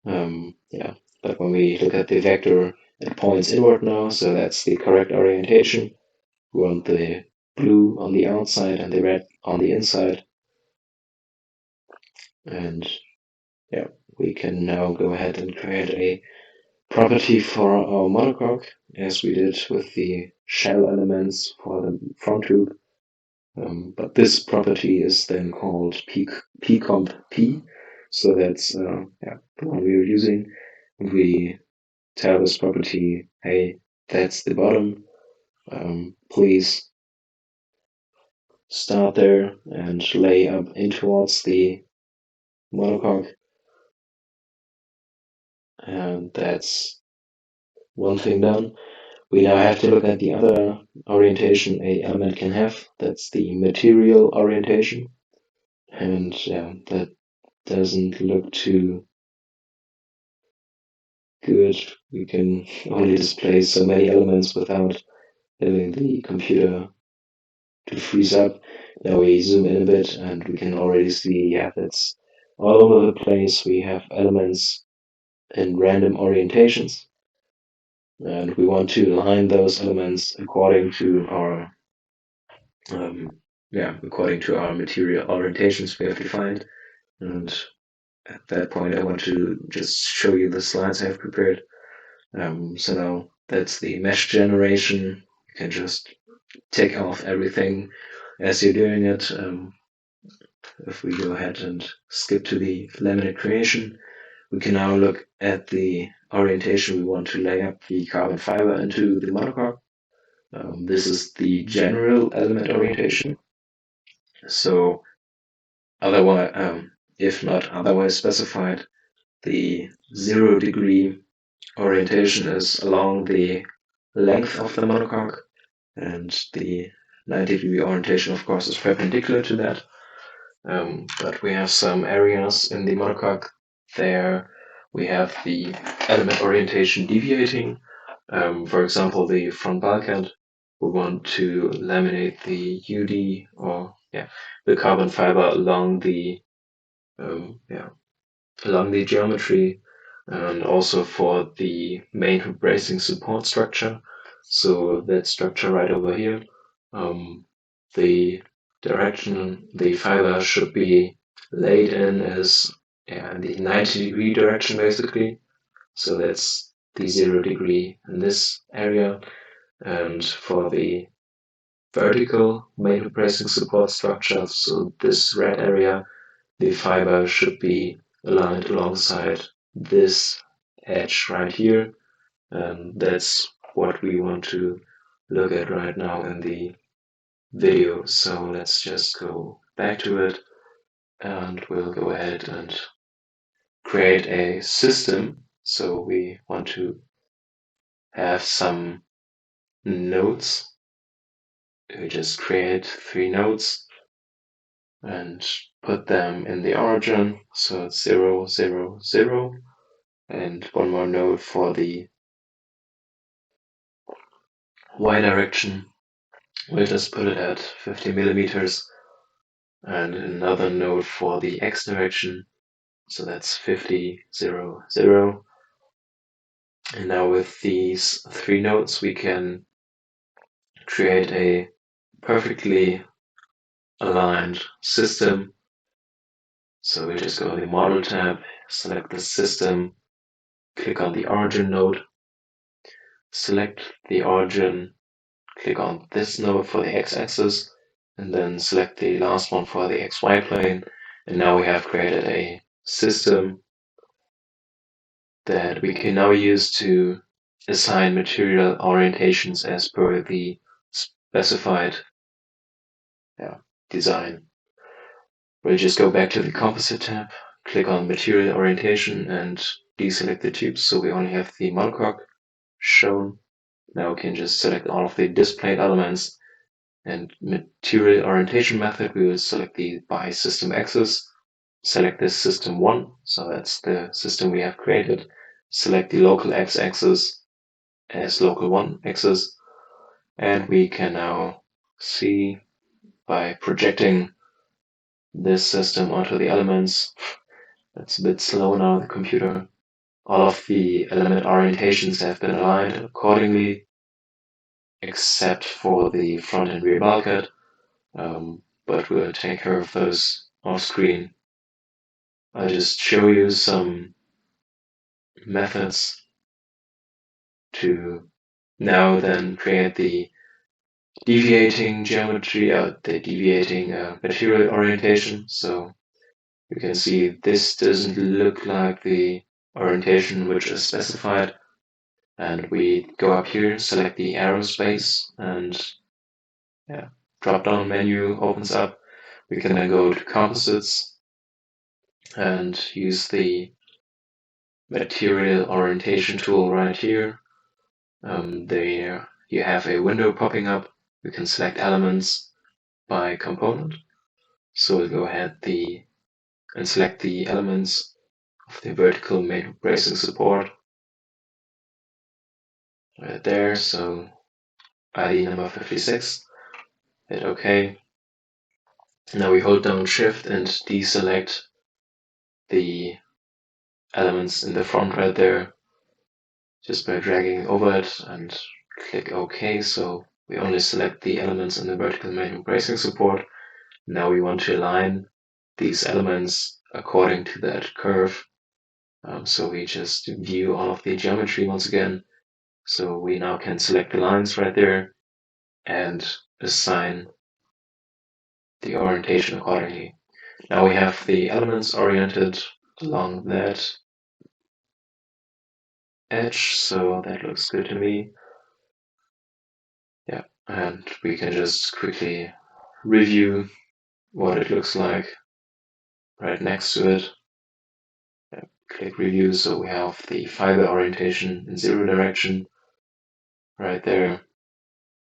But when we look at the vector, it points inward now, so that's the correct orientation. We want the blue on the outside and the red on the inside. And we can now go ahead and create a property for our monocoque, as we did with the shell elements for the front tube. But this property is then called pcomp p, so that's the one we were using. We tell this property, hey, that's the bottom. Please start there and lay up in towards the monocoque. And that's one thing done. We now have to look at the other orientation a element can have. That's the material orientation. And that doesn't look too good. We can only display so many elements without having the computer to freeze up. Now we zoom in a bit and we can already see, that's all over the place. We have elements in random orientations, and we want to align those elements according to our material orientations we have defined. And at that point, I want to just show you the slides I've prepared. So now that's the mesh generation. You can just take off everything as you're doing it. If we go ahead and skip to the laminate creation, we can now look at the orientation we want to lay up the carbon fiber into the monocoque. This is the general element orientation. So otherwise, if not otherwise specified, the 0-degree orientation is along the length of the monocoque, and the 90-degree orientation, of course, is perpendicular to that. But we have some areas in the monocoque there. We have the element orientation deviating. For example, the front bulkhead. We want to laminate the UD, or the carbon fiber along the geometry, and also for the main bracing support structure. So that structure right over here, the direction the fiber should be laid in is in the 90-degree direction, basically. So that's the 0-degree in this area. And for the vertical main bracing support structure, so this red area, the fiber should be aligned alongside this edge right here. And that's what we want to look at right now in the video. So let's just go back to it, and we'll go ahead and create a system. So we want to have some nodes. We just create 3 nodes and put them in the origin. So it's 0, 0, 0, and one more node for the y direction. We'll just put it at 50 millimeters, and another node for the x direction. So that's 50, 0, 0. And now with these 3 nodes, we can create a perfectly aligned system. So we just go to the Model tab, select the system, click on the origin node, select the origin, click on this node for the x-axis, and then select the last one for the xy plane. And now we have created a system that we can now use to assign material orientations as per the specified design. We'll just go back to the Composite tab, click on Material Orientation, and deselect the tubes, so we only have the monocoque shown. Now we can just select all of the displayed elements, and Material Orientation method, we will select the by system axis, select this system 1, so that's the system we have created, select the local x-axis as local 1 axis, and we can now see by projecting this system onto the elements. It's a bit slow now, the computer. All of the element orientations have been aligned accordingly, except for the front and rear bulkhead, but we'll take care of those off screen. I'll just show you some methods to now then create the deviating geometry, the deviating material orientation. So you can see this doesn't look like the orientation which is specified. And we go up here, select the aerospace, and drop-down menu opens up. We can then go to Composites and use the material orientation tool right here. There you have a window popping up. We can select elements by component. So we'll go ahead and select the elements of the vertical main bracing support right there. So ID number 56. Hit OK. Now we hold down Shift and deselect the elements in the front right there just by dragging over it, and click OK. So we only select the elements in the vertical main bracing support. Now we want to align these elements according to that curve. So we just view all of the geometry once again. So we now can select the lines right there and assign the orientation accordingly. Now we have the elements oriented along that edge, so that looks good to me. Yeah, and we can just quickly review what it looks like right next to it. Yeah, click review, so we have the fiber orientation in 0 direction right there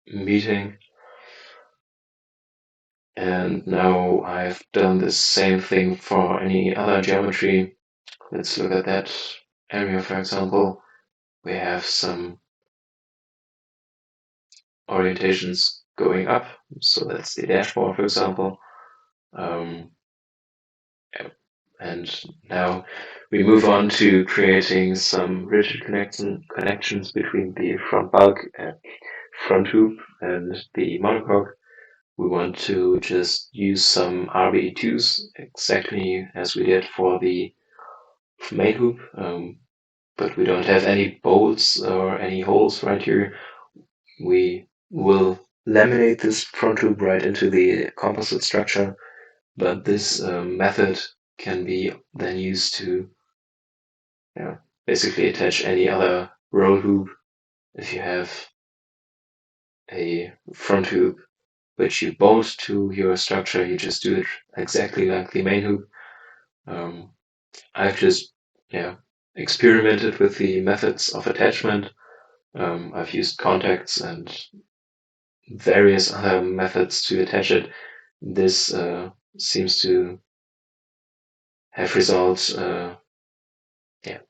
meeting. And now I've done the same thing for any other geometry. Let's look at that area, for example. We have some orientations going up. So that's the dashboard, for example. And now we move on to creating some rigid connections between the front bulk and front hoop and the monocoque. We want to just use some RBE2s, exactly as we did for the main hoop, but we don't have any bolts or any holes right here. We will laminate this front hoop right into the composite structure, but this method can be then used to basically attach any other roll hoop. If you have a front hoop which you bolt to your structure, you just do it exactly like the main hoop. I've just experimented with the methods of attachment. I've used contacts and various other methods to attach it. This seems to have results.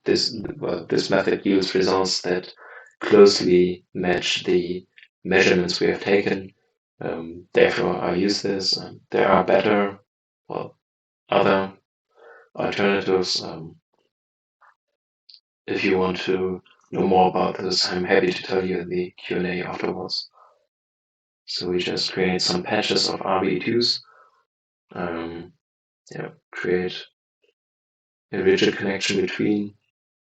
This method yields results that closely match the measurements we have taken. Therefore, I use this. There are better, other alternatives. If you want to know more about this, I'm happy to tell you in the Q&A afterwards. So we just create some patches of RBE2s. Create a rigid connection between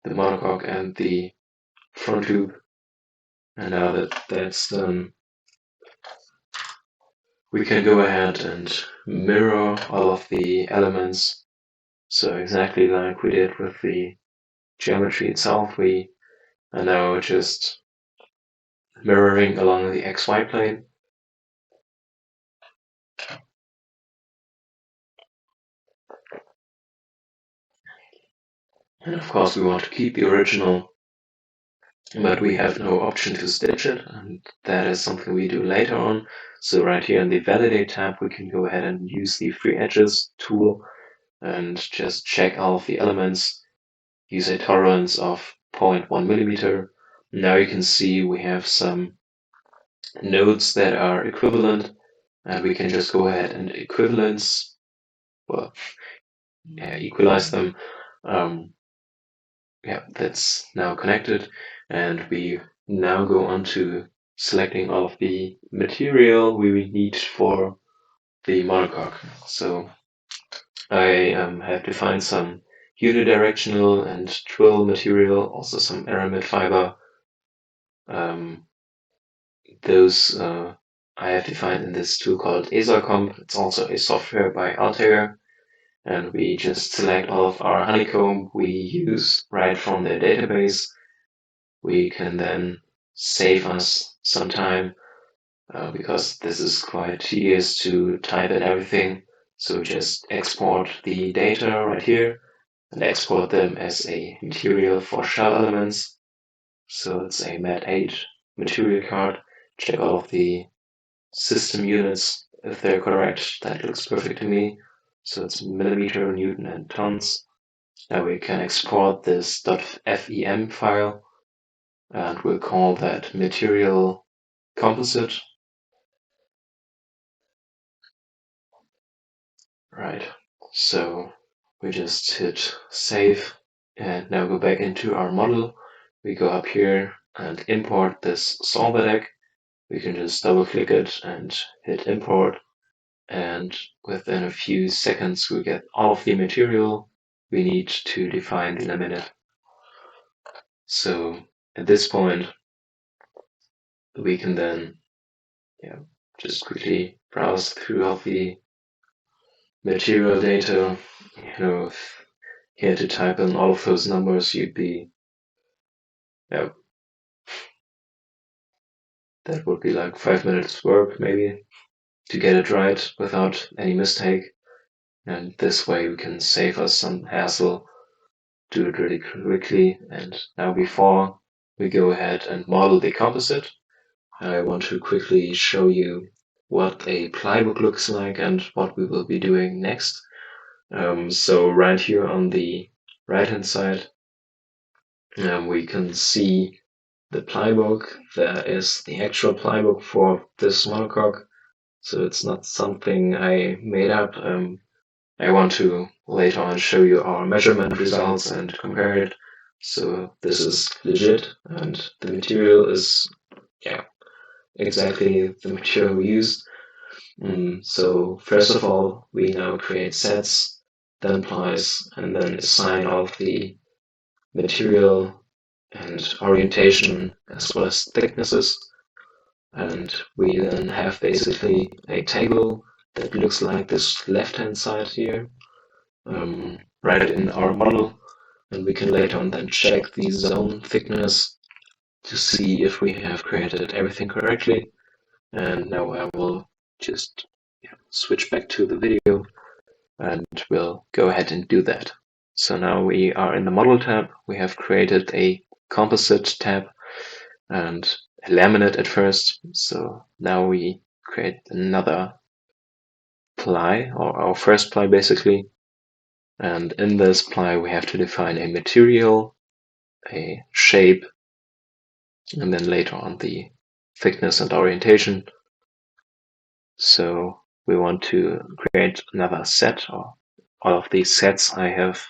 the monocoque and the front hoop. And now that that's done, we can go ahead and mirror all of the elements. So exactly like we did with the geometry itself, we are now just mirroring along the XY plane. And of course we want to keep the original, but we have no option to stitch it, and that is something we do later on. So right here in the Validate tab, we can go ahead and use the Free Edges tool and just check all of the elements, use a tolerance of 0.1 millimeter. Now you can see we have some nodes that are equivalent, and we can just go ahead and equalize them. That's now connected, and we now go on to selecting all of the material we need for the monocoque. So I have defined some unidirectional and twill material, also some aramid fiber. Those I have defined in this tool called ESAComp. It's also a software by Altair. And we just select all of our honeycomb we use right from their database. We can then save us some time because this is quite tedious to type in everything. So just export the data right here and export them as a material for shell elements. So it's a MAT8 material card. Check all of the system units if they're correct. That looks perfect to me. So it's millimeter, newton, and tons. Now we can export this .fem file, and we'll call that material composite. Right, so we just hit save, and now go back into our model. We go up here and import this solver deck. We can just double click it and hit import. and within a few seconds we get all of the material we need to define the laminate. So at this point we can then just quickly browse through all the material data. If you had to type in all of those numbers, you'd be, that would be like 5 minutes work maybe to get it right without any mistake. And this way we can save us some hassle, do it really quickly. And now before we go ahead and model the composite, I want to quickly show you what a plybook looks like and what we will be doing next. So right here on the right hand side, we can see the plybook. There is the actual plybook for this monocoque, so it's not something I made up. I want to later on show you our measurement results and compare it. So this is legit, and the material is exactly the material we used. So first of all, we now create sets, then plies, and then assign all of the material and orientation as well as thicknesses. And we then have basically a table that looks like this left-hand side here, right in our model. And we can later on then check the zone thickness to see if we have created everything correctly. And now I will just switch back to the video and we'll go ahead and do that. So now we are in the Model tab. We have created a Composite tab and a laminate at first. So now we create another ply, or our first ply basically. And in this ply we have to define a material, a shape, and then later on the thickness and orientation. So we want to create another set, or all of these sets I have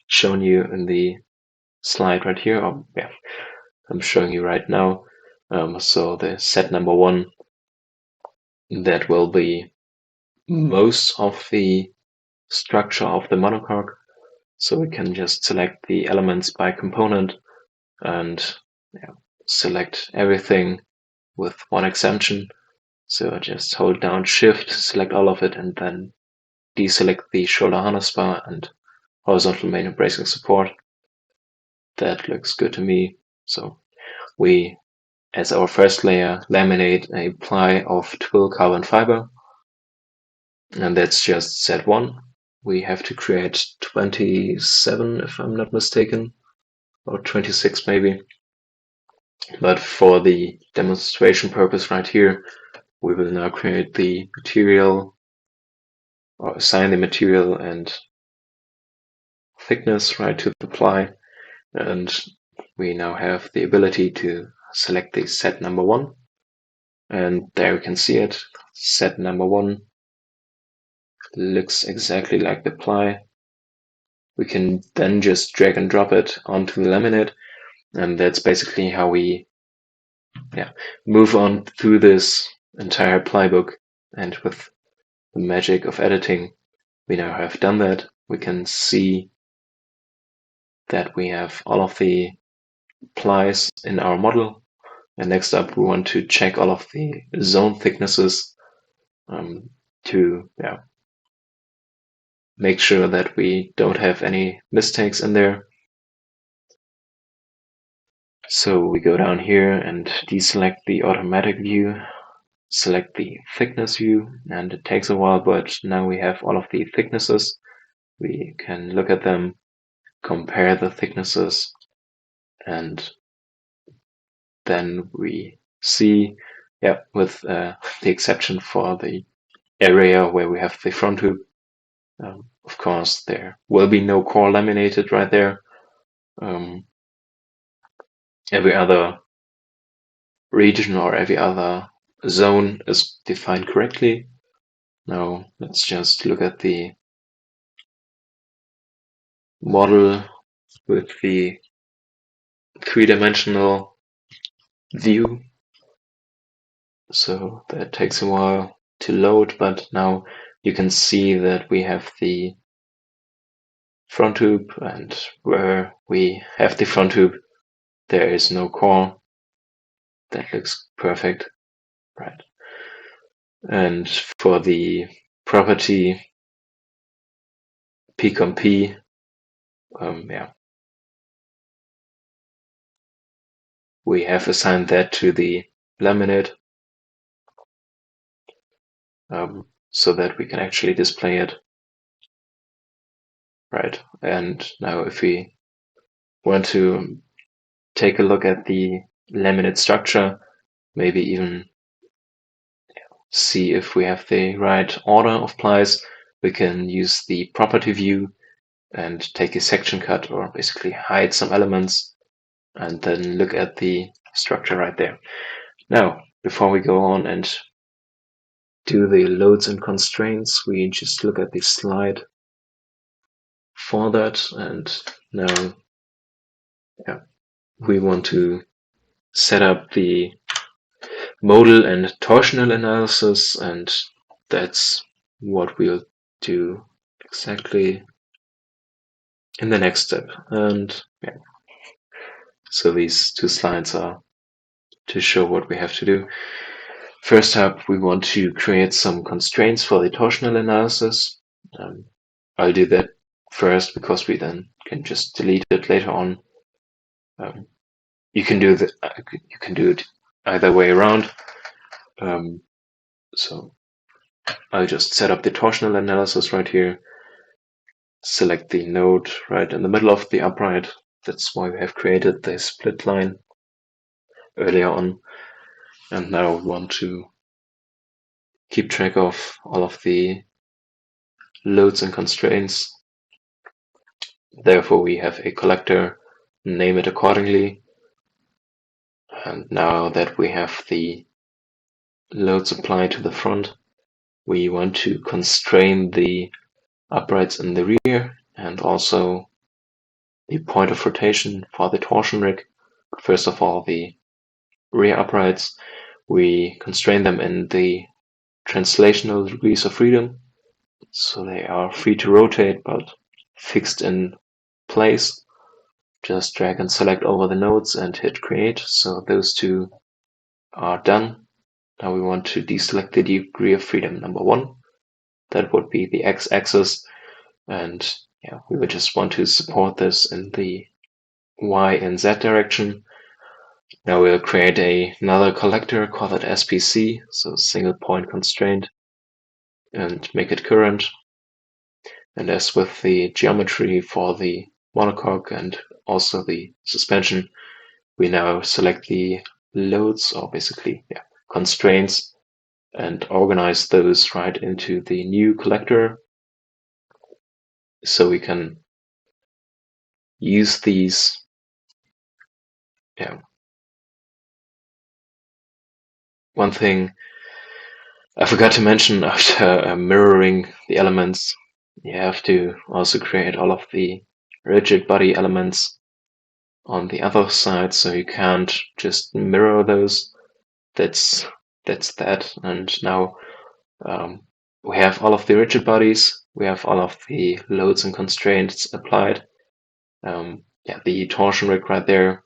shown you in the slide right here, or I'm showing you right now. So the set number 1, that will be most of the structure of the monocoque. So we can just select the elements by component and select everything with one exemption. So just hold down Shift, select all of it, and then deselect the shoulder harness bar and horizontal main and bracing support. That looks good to me. So we, as our first layer, laminate a ply of twill carbon fiber, and that's just set 1. We have to create 27, if I'm not mistaken, or 26 maybe. But for the demonstration purpose right here, we will now create the material, or assign the material and thickness right to the ply. And we now have the ability to select the set number 1. And there you can see it. Set number 1 looks exactly like the ply. We can then just drag and drop it onto the laminate. And that's basically how we move on through this entire plybook. And with the magic of editing, we now have done that. We can see that we have all of the plies in our model. And next up, we want to check all of the zone thicknesses to make sure that we don't have any mistakes in there. So we go down here and deselect the automatic view, select the thickness view, and it takes a while, but now we have all of the thicknesses. We can look at them, compare the thicknesses, and then we see, with the exception for the area where we have the front hoop, of course, there will be no core laminated right there. Every other region or every other zone is defined correctly. Now let's just look at the model with the 3-dimensional view. So that takes a while. to load, but now you can see that we have the front tube, and where we have the front tube, there is no core. That looks perfect, right? And for the property pcomp, we have assigned that to the laminate, so that we can actually display it, right? And now if we want to take a look at the laminate structure, maybe even see if we have the right order of plies, we can use the property view and take a section cut, or basically hide some elements, and then look at the structure right there. Now, before we go on and do the loads and constraints, we just look at the slide for that. And now, we want to set up the modal and torsional analysis, and that's what we'll do exactly in the next step. And so these two slides are to show what we have to do. First up, we want to create some constraints for the torsional analysis. I'll do that first because we then can just delete it later on. You can do it either way around. So I'll just set up the torsional analysis right here. Select the node right in the middle of the upright. That's why we have created the split line earlier on. And now we want to keep track of all of the loads and constraints. Therefore, we have a collector, name it accordingly. And now that we have the loads applied to the front, we want to constrain the uprights in the rear and also the point of rotation for the torsion rig. First of all, the rear uprights, we constrain them in the translational degrees of freedom. So they are free to rotate, but fixed in place. Just drag and select over the nodes and hit create. So those two are done. Now we want to deselect the degree of freedom number 1. That would be the x-axis. And we would just want to support this in the y and z direction. Now we'll create another collector, call it SPC, so single point constraint, and make it current. And as with the geometry for the monocoque and also the suspension, we now select the loads, or basically constraints, and organize those right into the new collector, so we can use these. One thing I forgot to mention, after mirroring the elements, you have to also create all of the rigid body elements on the other side, so you can't just mirror those. That's that. And now we have all of the rigid bodies, we have all of the loads and constraints applied. The torsion rig right there,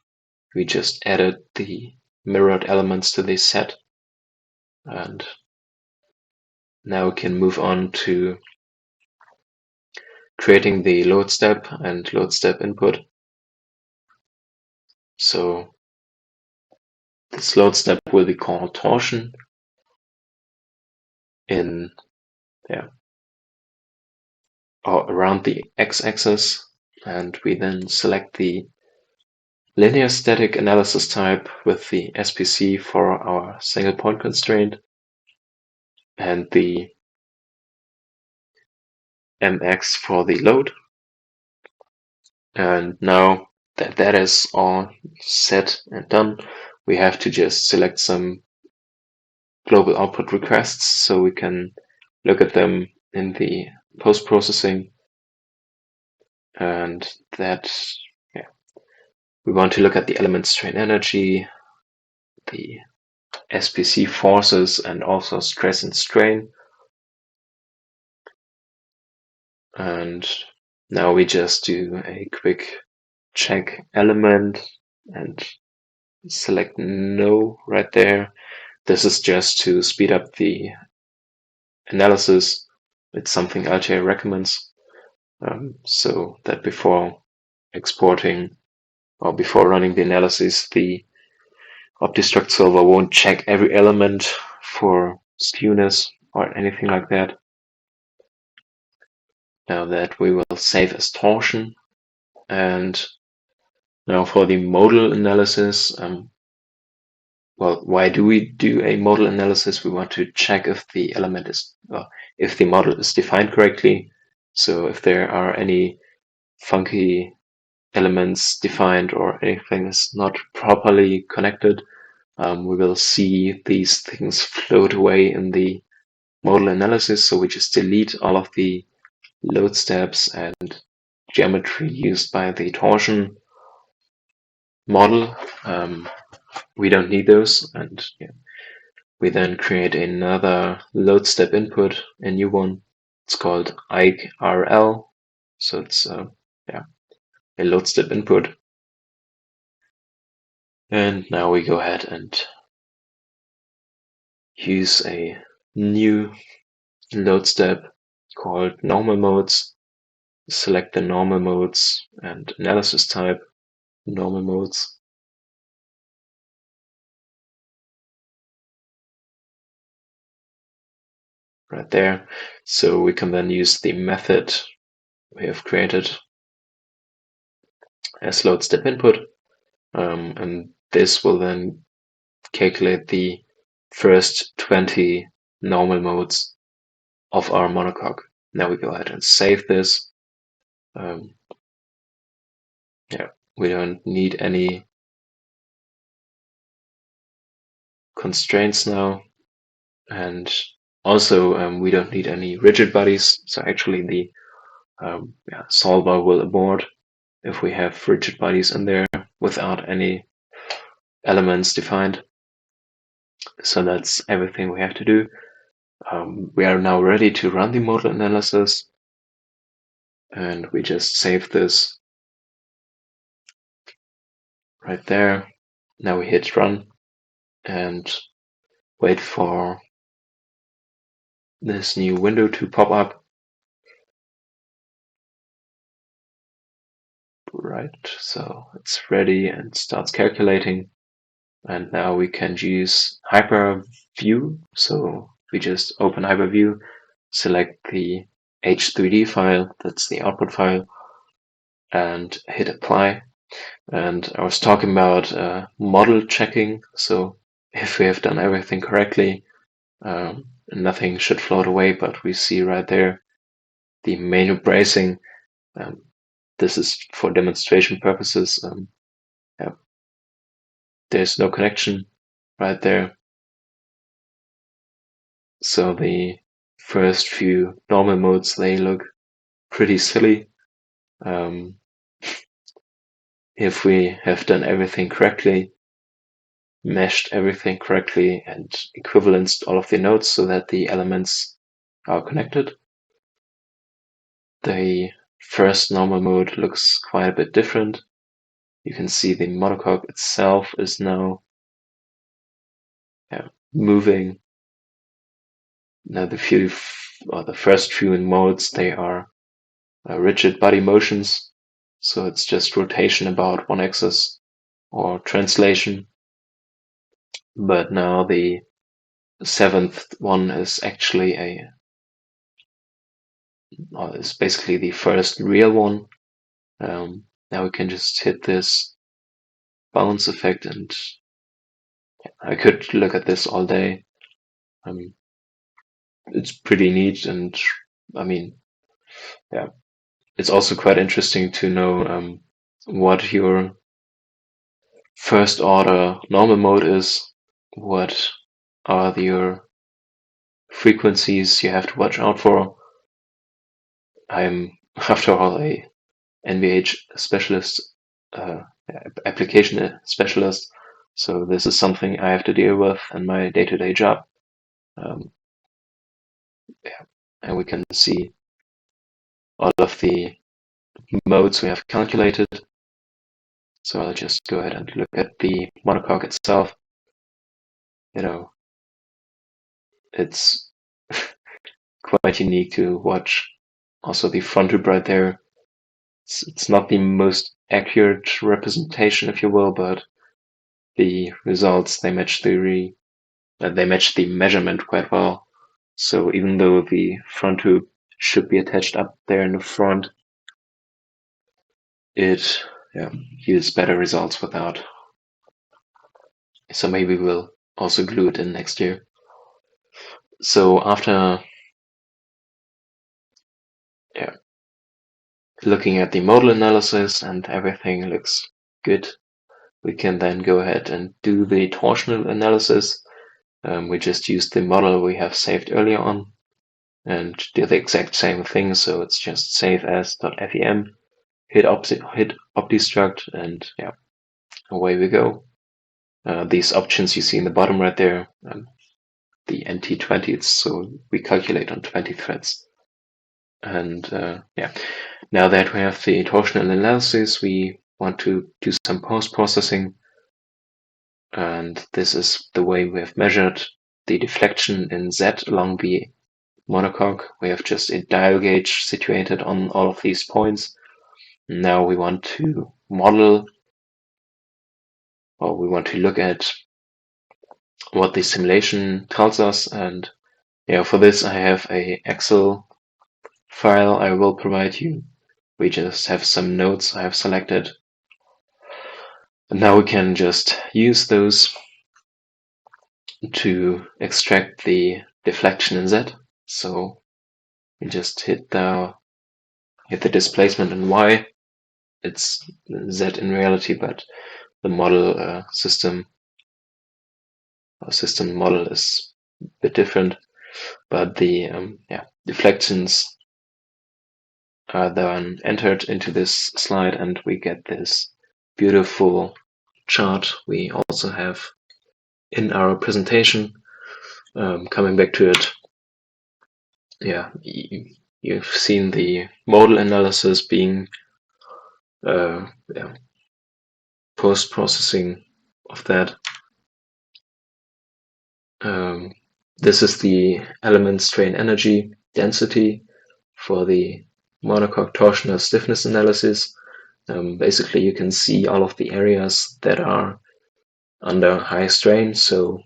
we just added the mirrored elements to this set. And now we can move on to creating the load step and load step input. So this load step will be called torsion in or around the x-axis, and we then select the linear static analysis type with the SPC for our single point constraint and the MX for the load. And now that that is all set and done, we have to just select some global output requests so we can look at them in the post-processing. And that, we want to look at the element strain energy, the SPC forces and also stress and strain. And now we just do a quick check element and select no right there. This is just to speed up the analysis. It's something Altair recommends, so that before exporting or before running the analysis, the OptiStruct solver won't check every element for skewness or anything like that. Now that we will save as torsion. And now for the modal analysis, well, why do we do a modal analysis? We want to check if the element is, if the model is defined correctly. So if there are any funky elements defined or anything is not properly connected, we will see these things float away in the modal analysis. So we just delete all of the load steps and geometry used by the torsion model. We don't need those, and we then create another load step input, a new one. It's called accuarcy, so it's a load step input. And now we go ahead and use a new load step called normal modes. Select the normal modes and analysis type normal modes. Right there. So we can then use the method we have created as load step input, and this will then calculate the first 20 normal modes of our monocoque. Now we go ahead and save this. We don't need any constraints now, and also we don't need any rigid bodies. So actually the solver will abort if we have rigid bodies in there without any elements defined. So that's everything we have to do. We are now ready to run the modal analysis, and we just save this right there. Now we hit run and wait for this new window to pop up. Right, so it's ready and starts calculating. And now we can use Hyperview. So we just open Hyperview, select the H3D file, that's the output file, and hit apply. And I was talking about model checking. So if we have done everything correctly, nothing should float away, but we see right there the manual bracing. This is for demonstration purposes. There's no connection right there. So the first few normal modes, they look pretty silly. If we have done everything correctly, meshed everything correctly, and equivalenced all of the nodes so that the elements are connected, the first normal mode looks quite a bit different. You can see the monocoque itself is now moving. Now the first few modes, they are rigid body motions, so it's just rotation about one axis or translation. But now the seventh one is actually is basically the first real one. Now we can just hit this bounce effect, and I could look at this all day. It's pretty neat, and I mean, it's also quite interesting to know what your first order normal mode is, what are your frequencies you have to watch out for. I'm, after all, a NVH specialist, application specialist, So this is something I have to deal with in my day-to-day job. And we can see all of the modes we have calculated. So I'll just go ahead and look at the monocoque itself. It's quite unique to watch. Also the front tube right there. It's not the most accurate representation, if you will, but the results, they match the measurement quite well. So even though the front tube should be attached up there in the front, it yields better results without. So maybe we'll also glue it in next year. So after looking at the modal analysis and everything looks good, we can then go ahead and do the torsional analysis. We just used the model we have saved earlier on and do the exact same thing. So it's just save as.fem, hit OptiStruct, and away we go. These options you see in the bottom right there, the NT20, so we calculate on 20 threads. And now that we have the torsional analysis, we want to do some post-processing. And this is the way we have measured the deflection in Z along the monocoque. We have just a dial gauge situated on all of these points. Now we want to model, or we want to look at what the simulation tells us. And for this, I have a Excel file I will provide you. We just have some notes I have selected. And now we can just use those to extract the deflection in Z. So we just hit the displacement in Y. It's Z in reality, but the model system model is a bit different. But the deflections are then entered into this slide, and we get this beautiful chart we also have in our presentation. Coming back to it, you've seen the modal analysis being post-processing of that. This is the element strain energy density for the monocoque torsional stiffness analysis. Basically, you can see all of the areas that are under high strain. So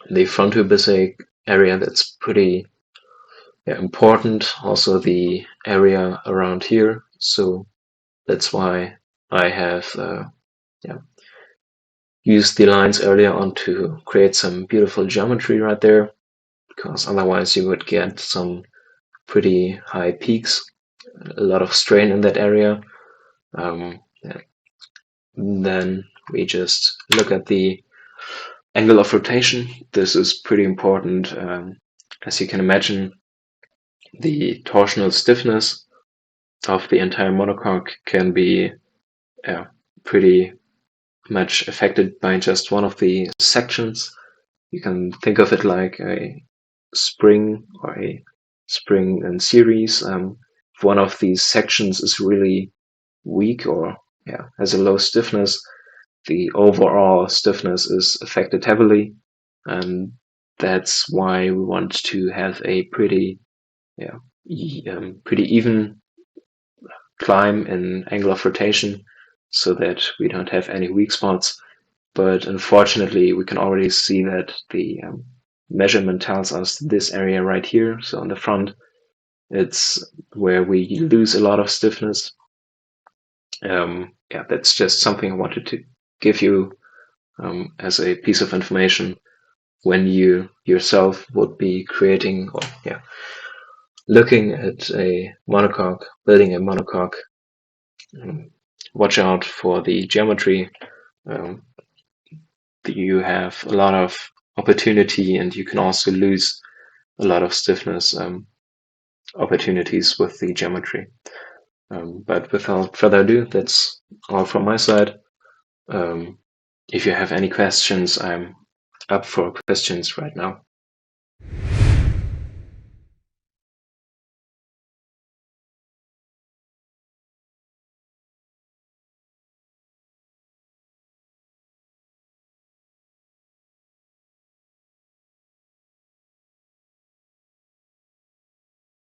the front tube is an area that's pretty important. Also the area around here. So that's why I have used the lines earlier on to create some beautiful geometry right there, because otherwise you would get some pretty high peaks, a lot of strain in that area. Then we just look at the angle of rotation. This is pretty important. As you can imagine, the torsional stiffness of the entire monocoque can be pretty much affected by just one of the sections. You can think of it like a spring or a spring in series. If one of these sections is really weak or has a low stiffness, the overall stiffness is affected heavily, and that's why we want to have a pretty even climb in angle of rotation so that we don't have any weak spots. But unfortunately, we can already see that the measurement tells us this area right here. So on the front, it's where we lose a lot of stiffness. That's just something I wanted to give you as a piece of information when you yourself would be creating or looking at a monocoque, building a monocoque. Watch out for the geometry. You have a lot of opportunity, and you can also lose a lot of stiffness opportunities with the geometry. But without further ado, that's all from my side. if you have any questions, I'm up for questions right now.